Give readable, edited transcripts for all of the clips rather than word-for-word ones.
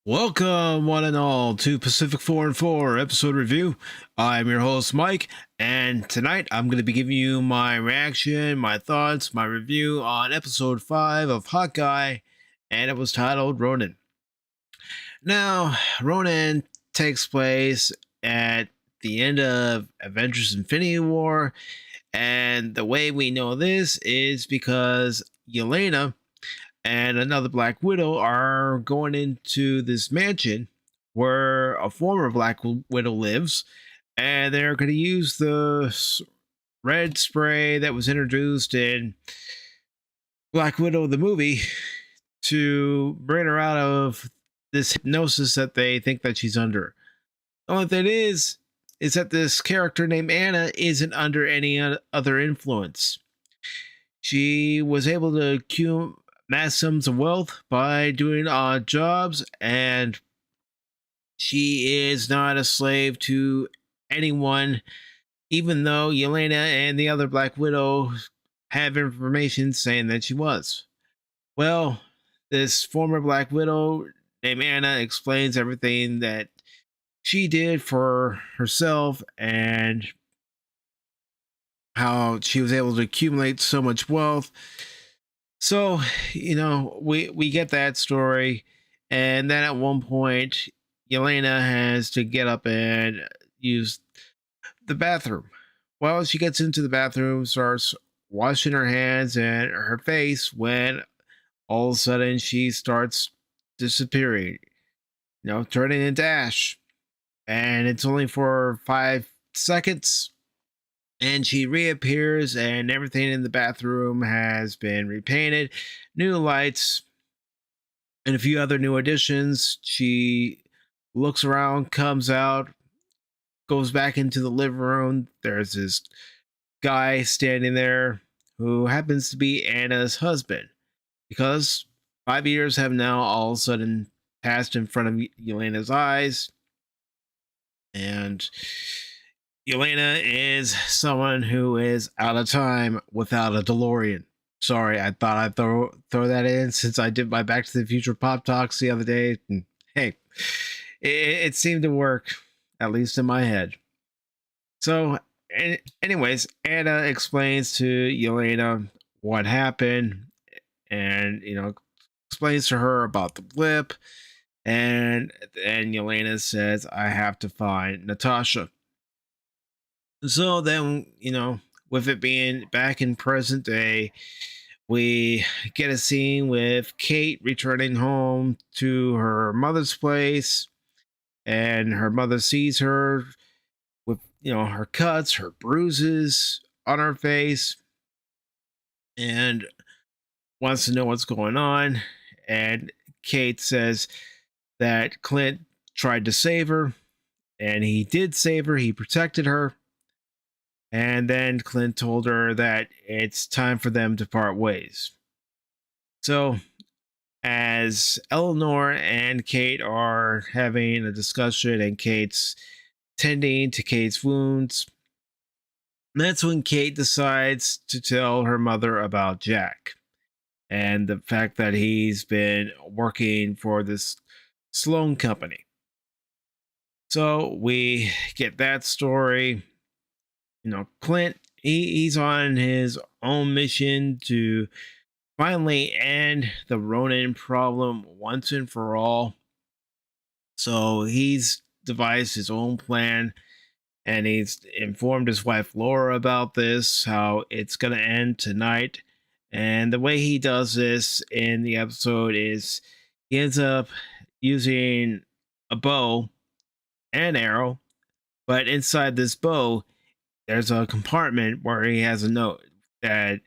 Welcome, one and all, to Pacific414 episode review. I'm your host, Mike, and tonight I'm going to be giving you my reaction, my thoughts, my review on episode 5 of Hawkeye, and it was titled Ronin. Now, Ronin takes place at the end of Avengers Infinity War, and the way we know this is because Yelena and another Black Widow are going into this mansion where a former Black Widow lives, and they're going to use the red spray that was introduced in Black Widow the movie to bring her out of this hypnosis that they think that she's under. The only thing is that this character named Anna isn't under any other influence. She was able to accumulate mass sums of wealth by doing odd jobs, and she is not a slave to anyone, even though Yelena and the other Black Widow have information saying that she was. Well, this former Black Widow named Anna explains everything that she did for herself and how she was able to accumulate so much wealth. So, we get that story, and then at one point, Yelena has to get up and use the bathroom. Well, she gets into the bathroom, starts washing her hands and her face, when all of a sudden she starts disappearing, turning into ash. And it's only for 5 seconds, and she reappears, and everything in the bathroom has been repainted, new lights, and a few other new additions. She looks around, comes out, goes back into the living room. There's this guy standing there who happens to be Anna's husband, because 5 years have now all of a sudden passed in front of Yelena's eyes, and Yelena is someone who is out of time without a DeLorean. Sorry, I thought I'd throw that in since I did my Back to the Future Pop Talks the other day. And hey, it seemed to work, at least in my head. So, anyways, Anna explains to Yelena what happened, and explains to her about the blip, and Yelena says, "I have to find Natasha." So then, with it being back in present day, we get a scene with Kate returning home to her mother's place, and her mother sees her with, her cuts, her bruises on her face, and wants to know what's going on. And Kate says that Clint tried to save her, and he did save her, he protected her. And then Clint told her that it's time for them to part ways. So, as Eleanor and Kate are having a discussion, and Kate's tending to Kate's wounds, that's when Kate decides to tell her mother about Jack and the fact that he's been working for this Sloan company. So we get that story. Clint, he's on his own mission to finally end the Ronin problem once and for all. So he's devised his own plan, and he's informed his wife Laura about this, how it's going to end tonight. And the way he does this in the episode is he ends up using a bow and arrow, but inside this bow, there's a compartment where he has a note that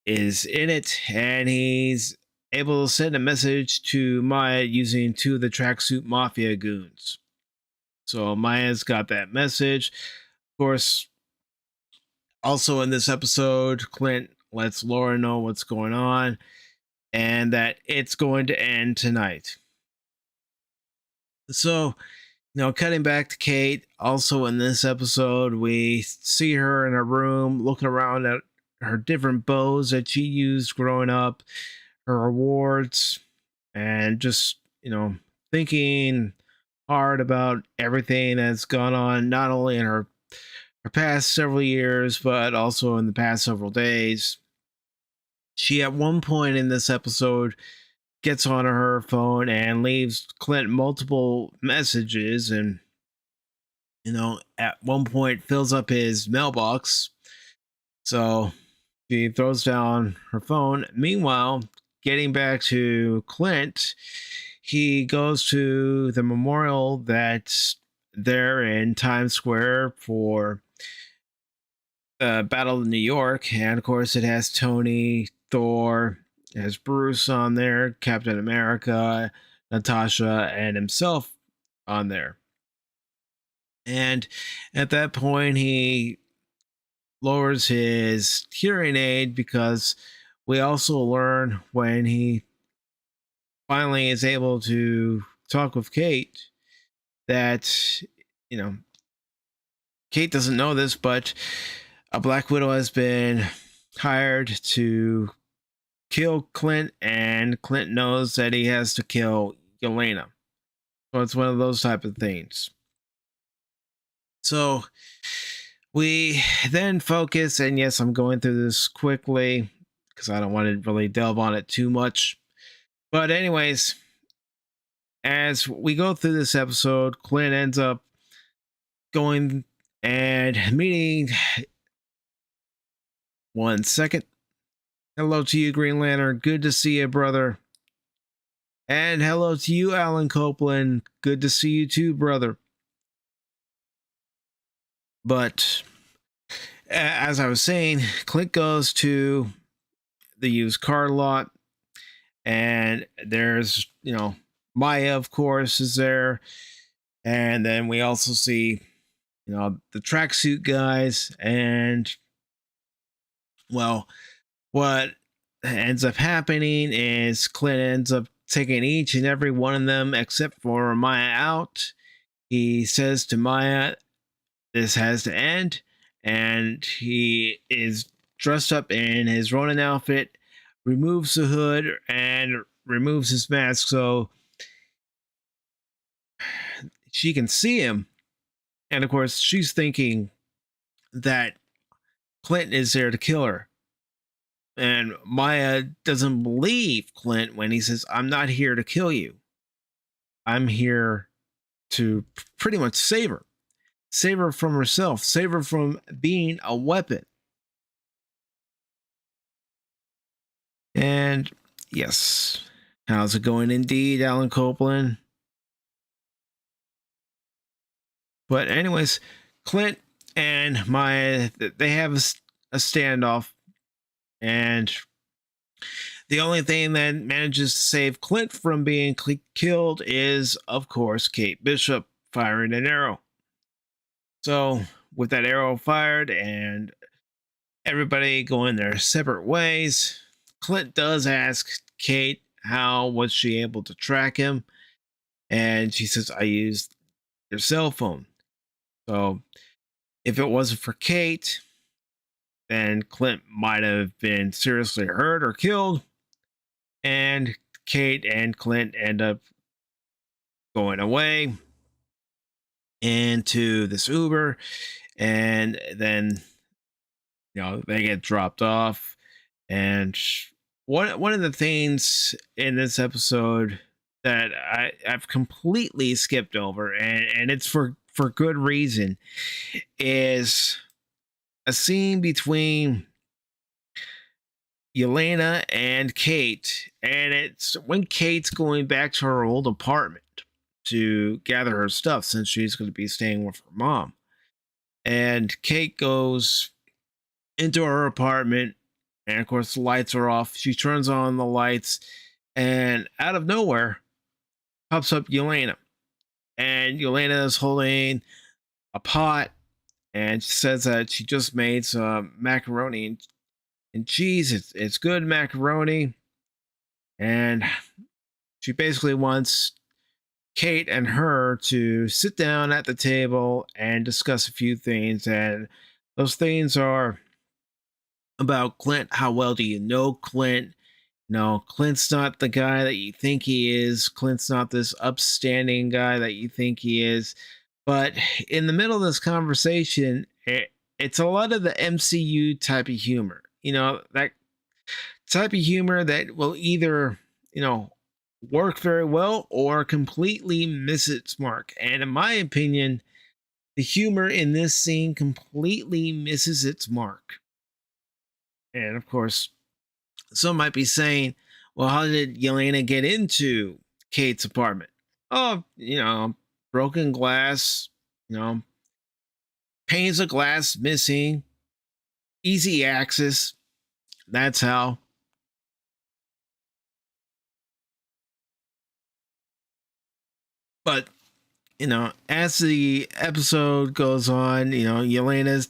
is in it, and he's able to send a message to Maya using 2 of the tracksuit mafia goons. So Maya's got that message. Of course, also in this episode, Clint lets Laura know what's going on and that it's going to end tonight. So, cutting back to Kate, also in this episode, we see her in her room looking around at her different bows that she used growing up, her awards, and just, thinking hard about everything that's gone on, not only in her past several years, but also in the past several days. She, at one point in this episode, gets on her phone and leaves Clint multiple messages, and at one point fills up his mailbox. So she throws down her phone. Meanwhile, getting back to Clint, he goes to the memorial that's there in Times Square for Battle of New York, and of course it has Tony, Thor, it has Bruce on there, Captain America, Natasha, and himself on there. And at that point, he lowers his hearing aid, because we also learn when he finally is able to talk with Kate that, Kate doesn't know this, but a Black Widow has been hired to kill Clint, and Clint knows that he has to kill Yelena. So it's one of those type of things. So we then focus, and yes, I'm going through this quickly because I don't want to really delve on it too much. But anyways, as we go through this episode, Clint ends up going and meeting. One second. Hello to you, Green Lantern. Good to see you, brother. And hello to you, Alan Copeland. Good to see you too, brother. But as I was saying, Clint goes to the used car lot, and there's, Maya, of course, is there. And then we also see, the tracksuit guys. And, well, what ends up happening is Clint ends up taking each and every one of them except for Maya out. He says to Maya, this has to end. And he is dressed up in his Ronin outfit, removes the hood, and removes his mask so she can see him. And of course, she's thinking that Clint is there to kill her. And Maya doesn't believe Clint when he says, I'm not here to kill you. I'm here to pretty much save her. Save her from herself. Save her from being a weapon. And yes, how's it going indeed, Alan Copeland? But anyways, Clint and Maya, they have a standoff. And the only thing that manages to save Clint from being killed is, of course, Kate Bishop firing an arrow. So with that arrow fired and everybody going their separate ways, Clint does ask Kate how was she able to track him. And she says, I used your cell phone. So if it wasn't for Kate, then Clint might have been seriously hurt or killed. And Kate and Clint end up going away into this Uber, and then they get dropped off. And one of the things in this episode that I've completely skipped over, and it's for good reason, is a scene between Yelena and Kate, and it's when Kate's going back to her old apartment to gather her stuff since she's going to be staying with her mom. And Kate goes into her apartment, and of course the lights are off. She turns on the lights, and out of nowhere pops up Yelena. And Yelena is holding a pot, and she says that she just made some macaroni and cheese. It's good macaroni. And she basically wants Kate and her to sit down at the table and discuss a few things. And those things are about Clint. How well do you know Clint? No, Clint's not the guy that you think he is. Clint's not this upstanding guy that you think he is. But in the middle of this conversation, it's a lot of the MCU type of humor. That type of humor that will either, work very well or completely miss its mark. And in my opinion, the humor in this scene completely misses its mark. And of course, some might be saying, well, how did Yelena get into Kate's apartment? Oh, broken glass, panes of glass missing, easy access. That's how. But, as the episode goes on, Yelena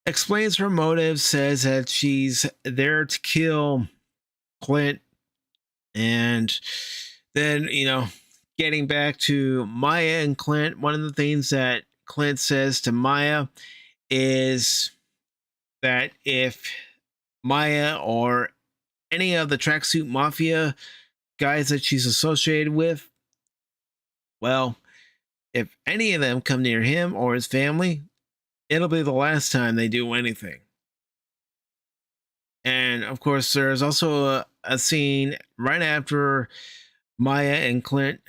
explains her motive, says that she's there to kill Clint. And then, getting back to Maya and Clint, one of the things that Clint says to Maya is that if Maya or any of the tracksuit mafia guys that she's associated with, well, if any of them come near him or his family, it'll be the last time they do anything. And of course, there's also a scene right after Maya and Clint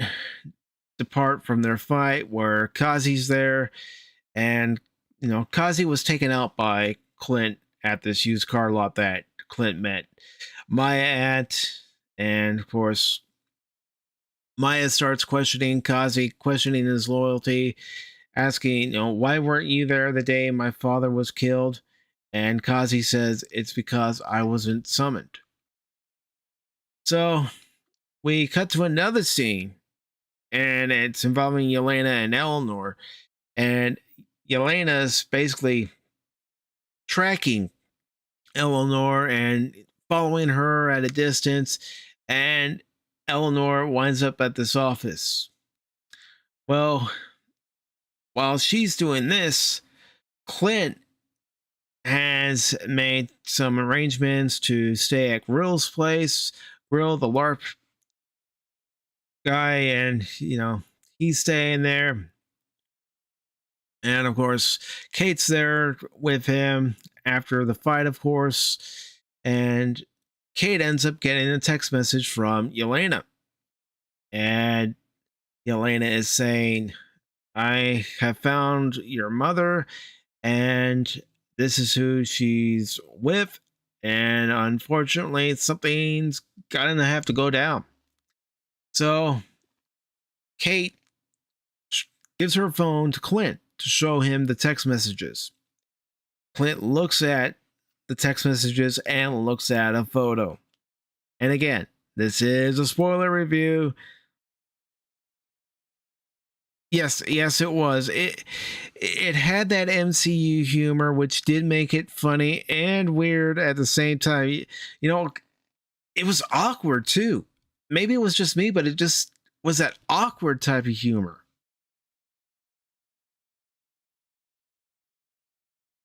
depart from their fight where Kazi's there, and Kazi was taken out by Clint at this used car lot that Clint met Maya at. And of course, Maya starts questioning Kazi, questioning his loyalty, asking, why weren't you there the day my father was killed? And Kazi says, it's because I wasn't summoned. So we cut to another scene, and it's involving Yelena and Eleanor. And Yelena's basically tracking Eleanor and following her at a distance, and Eleanor winds up at this office. Well, while she's doing this, Clint has made some arrangements to stay at Grill's place. Grill, the LARP guy, and he's staying there. And of course, Kate's there with him after the fight, of course. And Kate ends up getting a text message from Yelena. And Yelena is saying, I have found your mother, and this is who she's with. And unfortunately, something's gonna have to go down. So Kate gives her phone to Clint to show him the text messages. Clint looks at the text messages and looks at a photo. And again, this is a spoiler review. Yes, it was. It had that MCU humor, which did make it funny and weird at the same time. It was awkward too. Maybe it was just me, but it just was that awkward type of humor.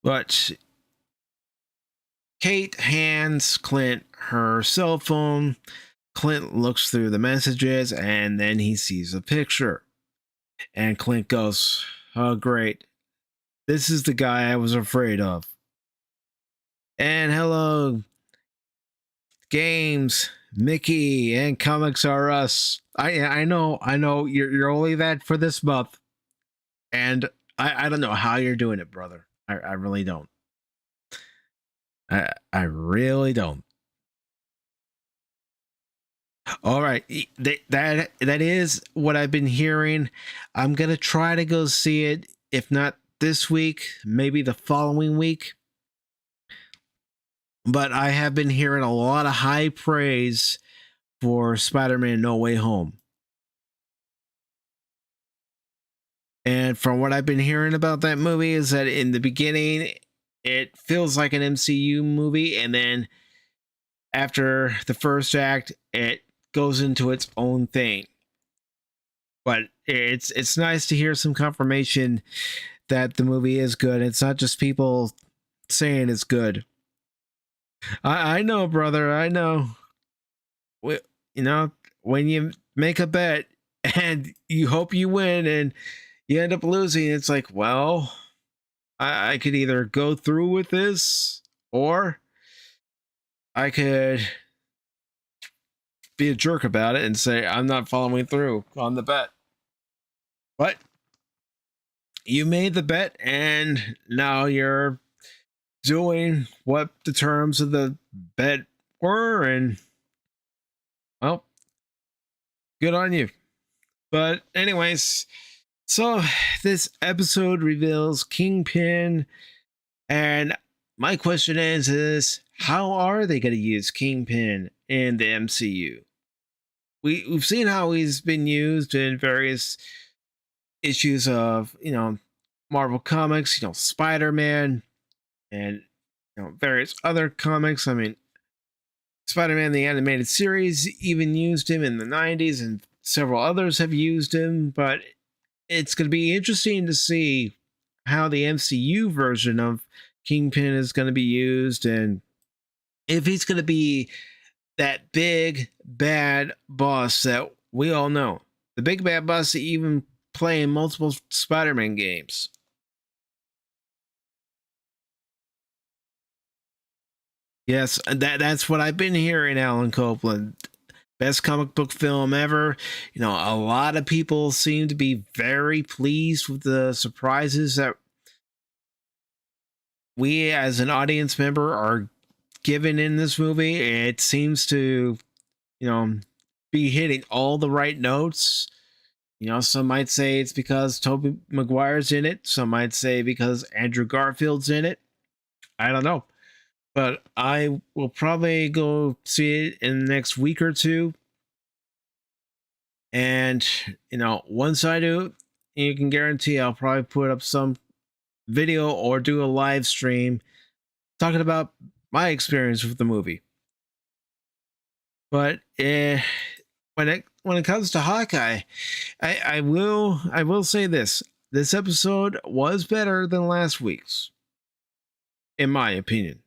But Kate hands Clint her cell phone. Clint looks through the messages, and then he sees a picture. And Clint goes, oh, great. This is the guy I was afraid of. And hello, games, Mickey, and Comics R Us. I know you're only that for this month. And I don't know how you're doing it, brother. I really don't. I really don't. All right, that is what I've been hearing. I'm gonna try to go see it. If not this week, maybe the following week. But I have been hearing a lot of high praise for Spider-Man No Way Home. And from what I've been hearing about that movie is that in the beginning, it feels like an MCU movie, and then after the first act, it goes into its own thing. But it's nice to hear some confirmation that the movie is good. It's not just people saying it's good. I know, brother. I know. when you make a bet and you hope you win and you end up losing, it's like, well, I could either go through with this or I could be a jerk about it and say I'm not following through on the bet. But you made the bet and now you're doing what the terms of the bet were, and well, good on you. But anyways, so this episode reveals Kingpin, and my question is how are they going to use Kingpin in the MCU? We've seen how he's been used in various issues of, Marvel Comics, Spider-Man, and various other comics. I mean, Spider-Man the animated series even used him in the 90s, and several others have used him, but it's going to be interesting to see how the MCU version of Kingpin is going to be used, and if he's going to be that big bad boss that we all know. The big bad boss that even play in multiple Spider-Man games. Yes, that's what I've been hearing, Alan Copeland. Best comic book film ever. A lot of people seem to be very pleased with the surprises that we as an audience member are given in this movie. It seems to, be hitting all the right notes. Some might say it's because Tobey Maguire's in it. Some might say because Andrew Garfield's in it. I don't know. But I will probably go see it in the next week or two. And, once I do, you can guarantee I'll probably put up some video or do a live stream talking about my experience with the movie. But when it comes to Hawkeye, I will say this. This episode was better than last week's, in my opinion.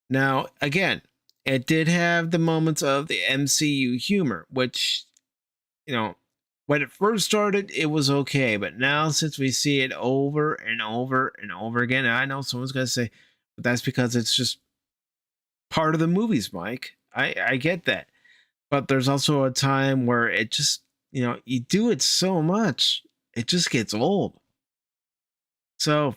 Now, again, it did have the moments of the MCU humor, which, when it first started, it was okay. But now, since we see it over and over and over again, and I know someone's going to say, but that's because it's just part of the movies, Mike. I get that. But there's also a time where it just, you do it so much, it just gets old. So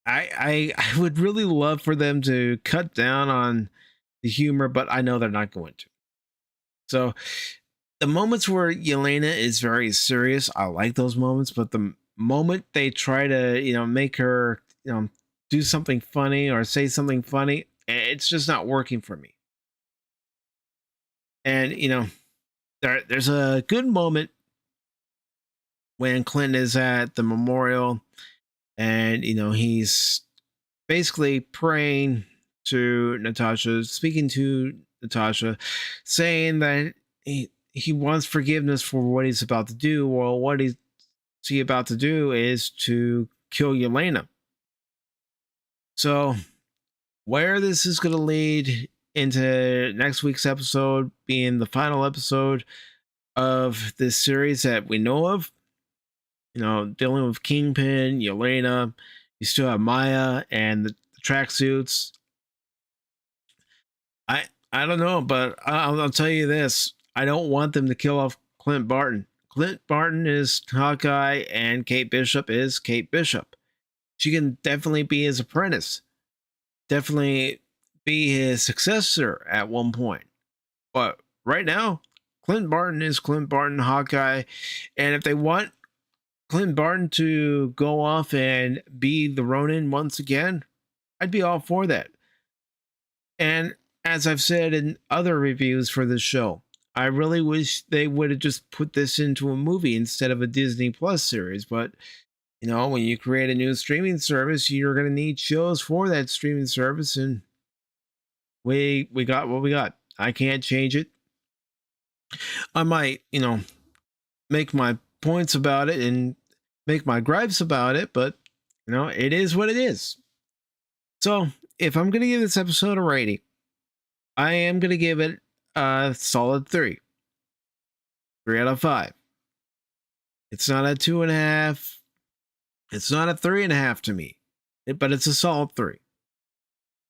I would really love for them to cut down on the humor, but I know they're not going to. So the moments where Yelena is very serious, I like those moments, but the moment they try to, make her, do something funny or say something funny, it's just not working for me. And, there's a good moment when Clint is at the memorial and, he's basically praying to Natasha, speaking to Natasha, saying that he wants forgiveness for what he's about to do. Well, what he's about to do is to kill Yelena. So where this is going to lead into next week's episode being the final episode of this series that we know of, dealing with Kingpin, Yelena, you still have Maya and the tracksuits. I don't know, but I'll tell you this. I don't want them to kill off Clint Barton. Clint Barton is Hawkeye and Kate Bishop is Kate Bishop. She can definitely be his apprentice. Definitely be his successor at one point. But right now, Clint Barton is Clint Barton, Hawkeye. And if they want Clint Barton to go off and be the Ronin once again, I'd be all for that. And as I've said in other reviews for this show, I really wish they would have just put this into a movie instead of a Disney Plus series. But, when you create a new streaming service, you're going to need shows for that streaming service. And we got what we got. I can't change it. I might, make my points about it and make my gripes about it, but, it is what it is. So if I'm going to give this episode a rating, I am going to give it solid 3. 3 out of 5. It's not a 2.5. It's not a 3.5 to me, but it's a solid 3.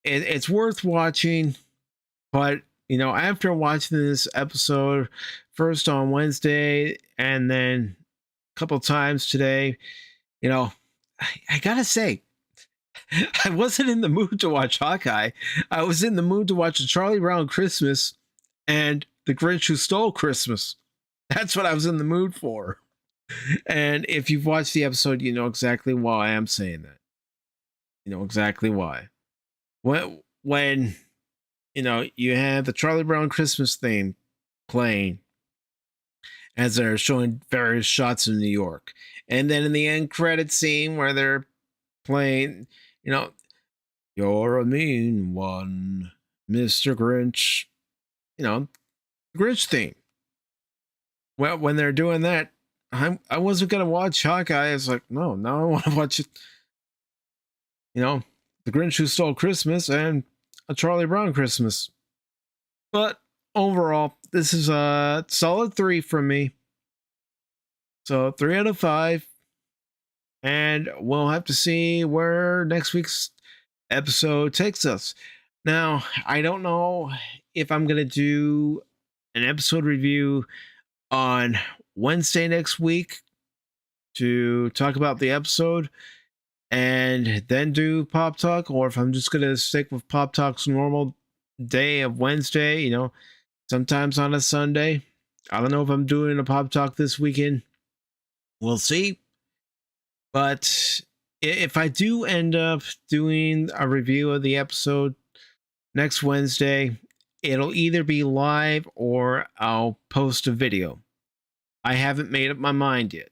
It's worth watching, but after watching this episode first on Wednesday and then a couple times today, I gotta say, I wasn't in the mood to watch Hawkeye. I was in the mood to watch a Charlie Brown Christmas and The Grinch Who Stole Christmas. That's what I was in the mood for. And if you've watched the episode, you know exactly why I'm saying that. You know exactly why. When you have the Charlie Brown Christmas theme playing as they're showing various shots in New York. And then in the end credit scene where they're playing, you're a mean one, Mr. Grinch. The Grinch theme. Well, when they're doing that, I wasn't going to watch Hawkeye. I was like, no, now I want to watch it. The Grinch Who Stole Christmas and a Charlie Brown Christmas. But overall, this is a solid 3 from me. So 3 out of 5. And we'll have to see where next week's episode takes us. Now, I don't know if I'm going to do an episode review on Wednesday next week to talk about the episode and then do Pop Talk, or if I'm just going to stick with Pop Talk's normal day of Wednesday, sometimes on a Sunday. I don't know if I'm doing a Pop Talk this weekend. We'll see. But if I do end up doing a review of the episode next Wednesday, it'll either be live or I'll post a video. I haven't made up my mind yet.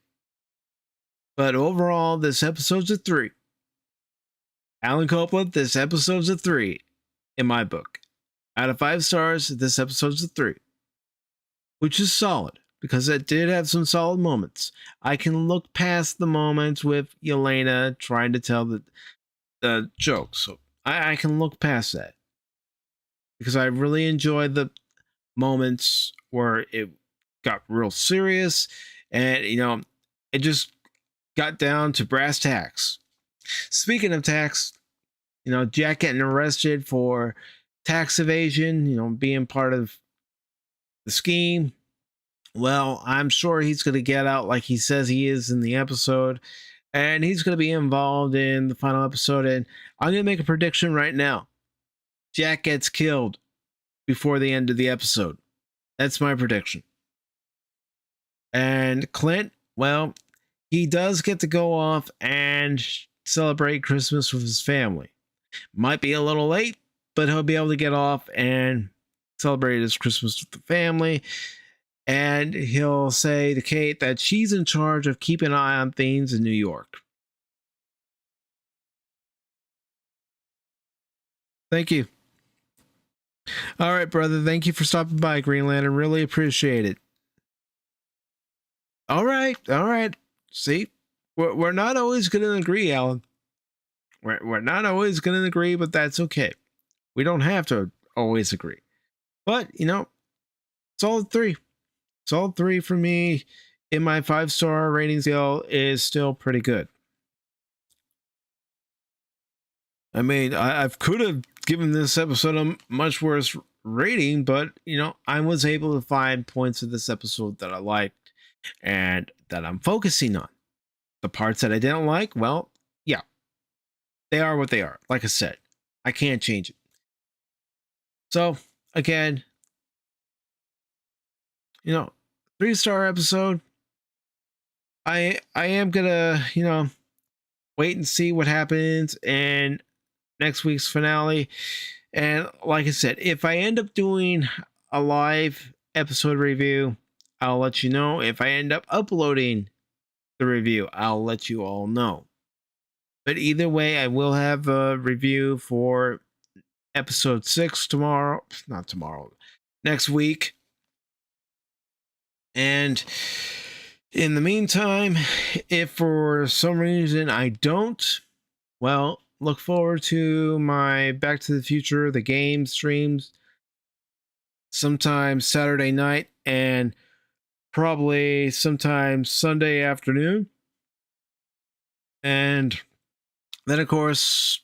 But overall, this episode's a 3. Alan Copeland, this episode's a 3 in my book. Out of 5 stars, this episode's a 3. Which is solid, because it did have some solid moments. I can look past the moments with Yelena trying to tell the jokes. So I can look past that. Because I really enjoyed the moments where it got real serious and, it just got down to brass tacks. Speaking of tax, Jack getting arrested for tax evasion, being part of the scheme. Well, I'm sure he's going to get out like he says he is in the episode, and he's going to be involved in the final episode. And I'm going to make a prediction right now. Jack gets killed before the end of the episode. That's my prediction. And Clint, well, he does get to go off and celebrate Christmas with his family. Might be a little late, but he'll be able to get off and celebrate his Christmas with the family. And he'll say to Kate that she's in charge of keeping an eye on things in New York. Thank you. All right, brother. Thank you for stopping by, Green Lantern. Really appreciate it. All right. See, we're not always going to agree, Alan. We're not always going to agree, but that's okay. We don't have to always agree. But, solid 3. Solid 3 for me in my 5-star rating scale is still pretty good. I mean, I could have given this episode a much worse rating, but, I was able to find points of this episode that I liked and that I'm focusing on. The parts that I didn't like, well, yeah, they are what they are. Like I said, I can't change it. So, again, 3-star episode. I am gonna, wait and see what happens in next week's finale. And like I said, if I end up doing a live episode review, I'll let you know. If I end up uploading the review, I'll let you all know. But either way, I will have a review for episode 6 tomorrow. Not tomorrow. Next week. And in the meantime, if for some reason I don't, well, look forward to my Back to the Future, the game streams sometime Saturday night and probably sometime Sunday afternoon. And then, of course,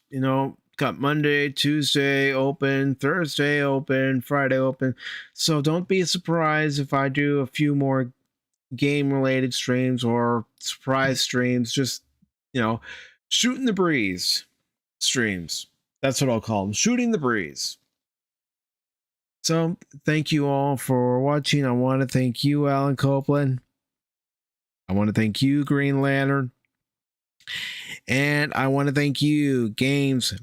got Monday, Tuesday open, Thursday open, Friday open. So don't be surprised if I do a few more game-related streams or surprise streams. Just, shooting the breeze streams. That's what I'll call them. Shooting the breeze. So thank you all for watching. I want to thank you, Alan Copeland. I want to thank you, Green Lantern. And I want to thank you, Games,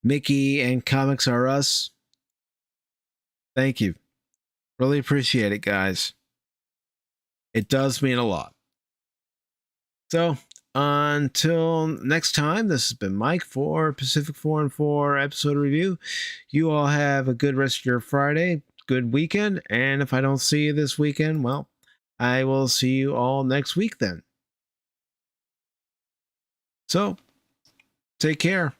Mickey, and Comics R Us. Thank you. Really appreciate it, guys. It does mean a lot. So until next time, this has been Mike for Pacific414 episode review. You all have a good rest of your Friday, good weekend, and if I don't see you this weekend, well, I will see you all next week then. So, take care.